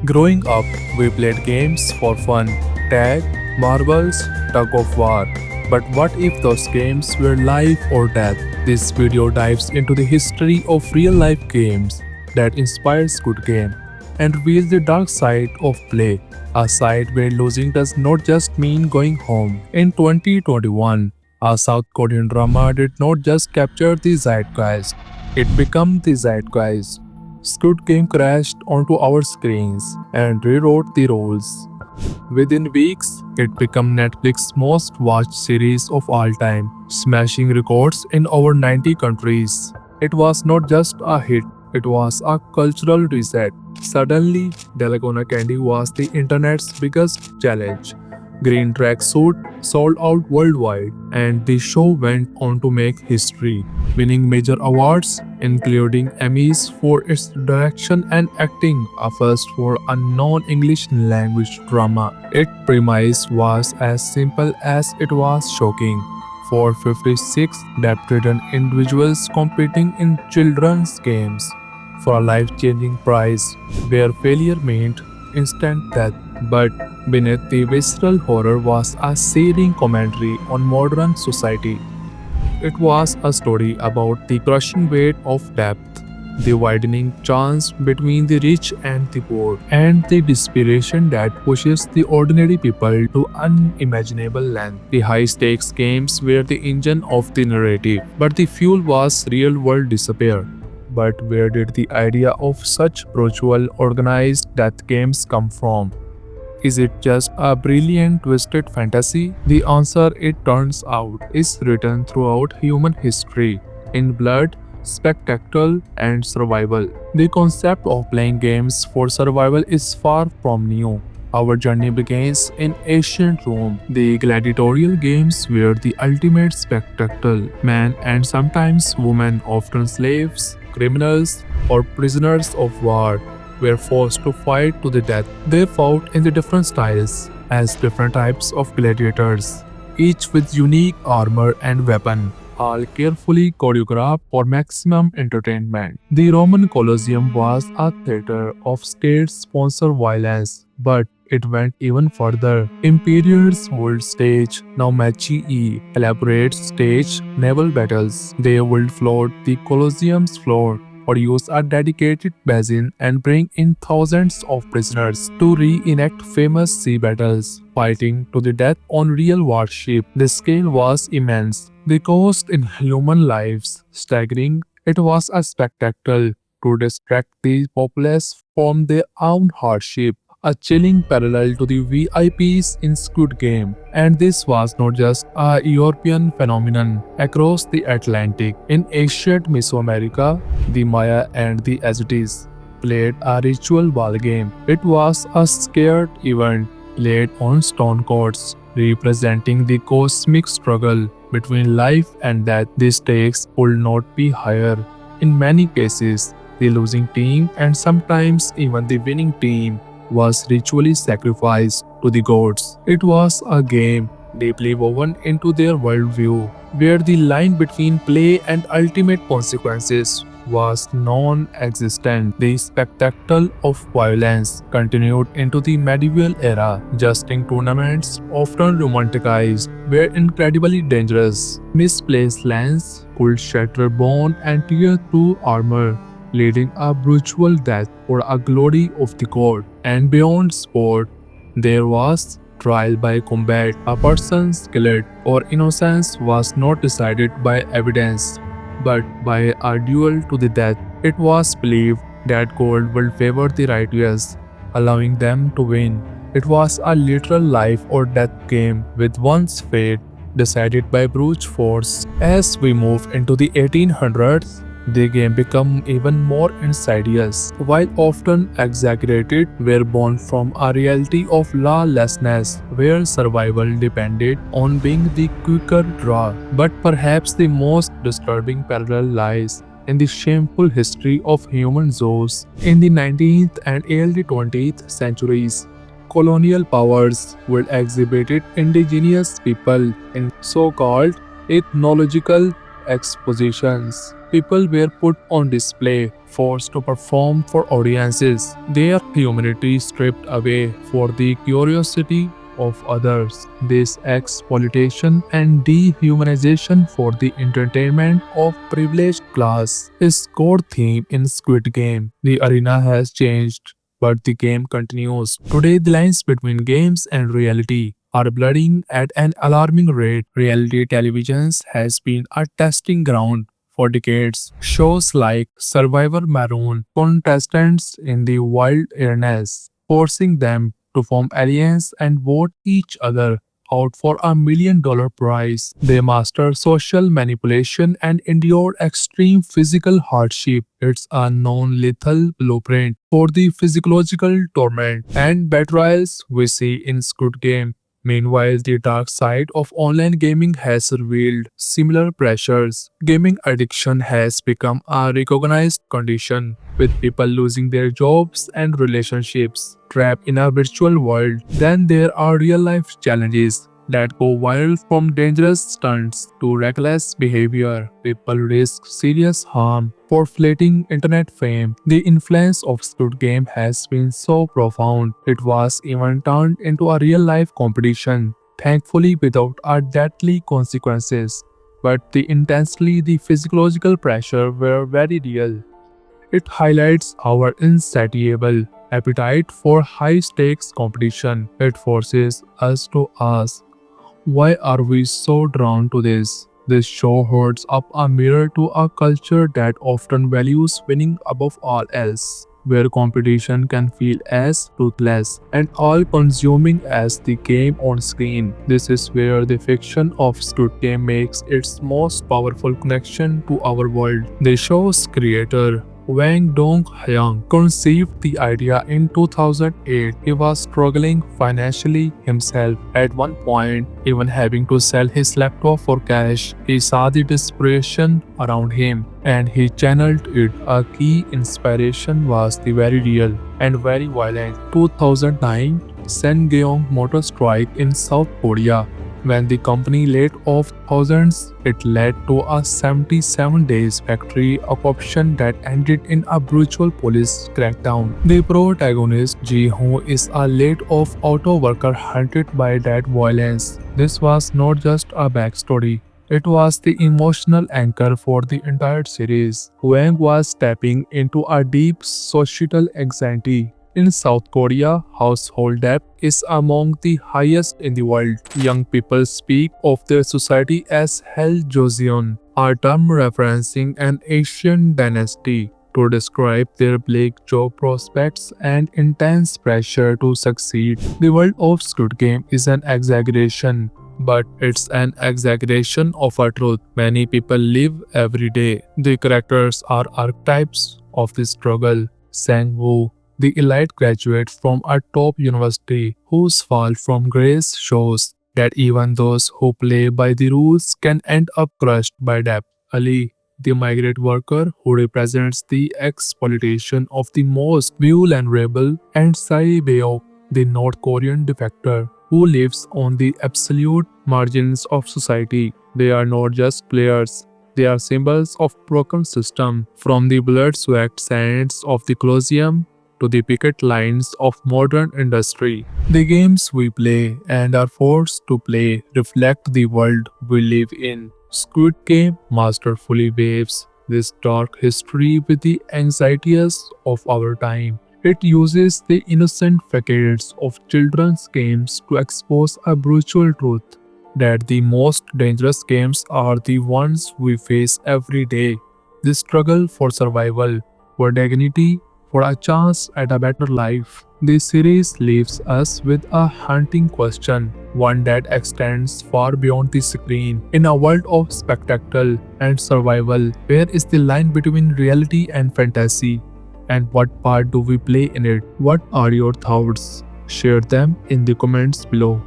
Growing up, we played games for fun tag, marbles, tug of war. But what if those games were life or death? This video dives into the history of real life games that inspired Squid Game and reveals the dark side of play, a side where losing does not just mean going home. In 2021, a South Korean drama did not just capture the zeitgeist, it became the zeitgeist. Squid Game crashed onto our screens and rewrote the rules. Within weeks, it became Netflix's most watched series of all time, smashing records in over 90 countries. It was not just a hit, it was a cultural reset. Suddenly, Dalgona candy was the internet's biggest challenge. Green Tracksuit sold out worldwide, and the show went on to make history, winning major awards, including Emmys for its direction and acting, a first for a non-English language drama. Its premise was as simple as it was shocking. 456 debt-ridden individuals competing in children's games for a life-changing prize, where failure meant instant death. But beneath the visceral horror was a searing commentary on modern society. It was a story about the crushing weight of debt, the widening chance between the rich and the poor, and the desperation that pushes the ordinary people to unimaginable lengths. The high stakes games were the engine of the narrative, but the fuel was real world despair. But where did the idea of such brutal organized death games come from? Is it just a brilliant twisted fantasy? The answer, it turns out, is written throughout human history in blood, spectacle, and survival. The concept of playing games for survival is far from new. Our journey begins in ancient Rome. The gladiatorial games were the ultimate spectacle. Men and sometimes women, often slaves, criminals, or prisoners of war, were forced to fight to the death. They fought in the different styles as different types of gladiators, each with unique armor and weapon, all carefully choreographed for maximum entertainment. The Roman Colosseum was a theater of state-sponsored violence, but it went even further. Emperors would stage naumachii, elaborate stage naval battles. They would flood the Colosseum's floor or use a dedicated basin and bring in thousands of prisoners to reenact famous sea battles, fighting to the death on real warships. The scale was immense, the cost in human lives staggering. It was a spectacle to distract the populace from their own hardship, a chilling parallel to the VIPs in Squid Game. And this was not just a European phenomenon. Across the Atlantic, in ancient Mesoamerica, the Maya and the Aztecs played a ritual ball game. It was a scared event played on stone courts, representing the cosmic struggle between life and death. The stakes would not be higher. In many cases, the losing team and sometimes even the winning team was ritually sacrificed to the gods. It was a game deeply woven into their worldview, where the line between play and ultimate consequences was non-existent. The spectacle of violence continued into the medieval era. Jousting tournaments, often romanticized, were incredibly dangerous. Misplaced lance could shatter bone and tear through armor, leading a brutal death for a glory of the god. And beyond sport, there was trial by combat. A person's guilt or innocence was not decided by evidence, but by a duel to the death. It was believed that God would favor the righteous, allowing them to win. It was a literal life or death game with one's fate decided by brute force. As we move into the 1800s, the game became even more insidious. While often exaggerated, were born from a reality of lawlessness where survival depended on being the quicker draw. But perhaps the most disturbing parallel lies in the shameful history of human zoos. In the 19th and early 20th centuries, colonial powers would exhibit indigenous people in so-called ethnological expositions. People were put on display, forced to perform for audiences, their humanity stripped away for the curiosity of others. This exploitation and dehumanization for the entertainment of privileged class is core theme in Squid Game. The arena has changed, but the game continues. Today, the lines between games and reality are blurring at an alarming rate. Reality television has been a testing ground for decades. Shows like Survivor Maroon contestants in the wild illness, forcing them to form alliances and vote each other out for $1 million prize. They master social manipulation and endure extreme physical hardship. It's a non-lethal blueprint for the physiological torment and betrayals we see in Squid Game. Meanwhile, the dark side of online gaming has revealed similar pressures. Gaming addiction has become a recognized condition, with people losing their jobs and relationships trapped in a virtual world. Then there are real life challenges that go viral, from dangerous stunts to reckless behavior. People risk serious harm for fleeting internet fame. The influence of Squid Game has been so profound, it was even turned into a real life competition, thankfully without a deadly consequences. But the physiological pressure were very real. It highlights our insatiable appetite for high stakes competition. It forces us to ask, why are we so drawn to this? This show holds up a mirror to a culture that often values winning above all else, where competition can feel as ruthless and all consuming as the game on screen. This is where the fiction of Squid Game makes its most powerful connection to our world. The show's creator, Wang Dong-hyun, conceived the idea in 2008. He was struggling financially himself at one point, even having to sell his laptop for cash. He saw the desperation around him and he channeled it. A key inspiration was the very real and very violent 2009 Sangyeong motor strike in South Korea. When the company laid off thousands, it led to a 77 days factory occupation that ended in a brutal police crackdown. The protagonist, Ji-Hoo, is a laid-off auto worker hunted by that violence. This was not just a backstory. It was the emotional anchor for the entire series. Wang was tapping into a deep societal anxiety. In South Korea, household debt is among the highest in the world. Young people speak of their society as Hell Joseon, a term referencing an Asian dynasty, to describe their bleak job prospects and intense pressure to succeed. The world of Squid Game is an exaggeration, but it's an exaggeration of a truth many people live every day. The characters are archetypes of the struggle. Sang-woo, the elite graduate from a top university whose fall from grace shows that even those who play by the rules can end up crushed by debt. Ali, the migrant worker who represents the exploitation of the most vulnerable, and Sae Beok, the North Korean defector who lives on the absolute margins of society. They are not just players. They are symbols of broken system, from the blood-sweat sands of the Colosseum to the picket lines of modern industry. The games we play and are forced to play reflect the world we live in. Squid Game masterfully weaves this dark history with the anxieties of our time. It uses the innocent facades of children's games to expose a brutal truth that the most dangerous games are the ones we face every day. The struggle for survival, for dignity, for a chance at a better life. This series leaves us with a haunting question, one that extends far beyond the screen. In a world of spectacle and survival, where is the line between reality and fantasy? And what part do we play in it? What are your thoughts? Share them in the comments below.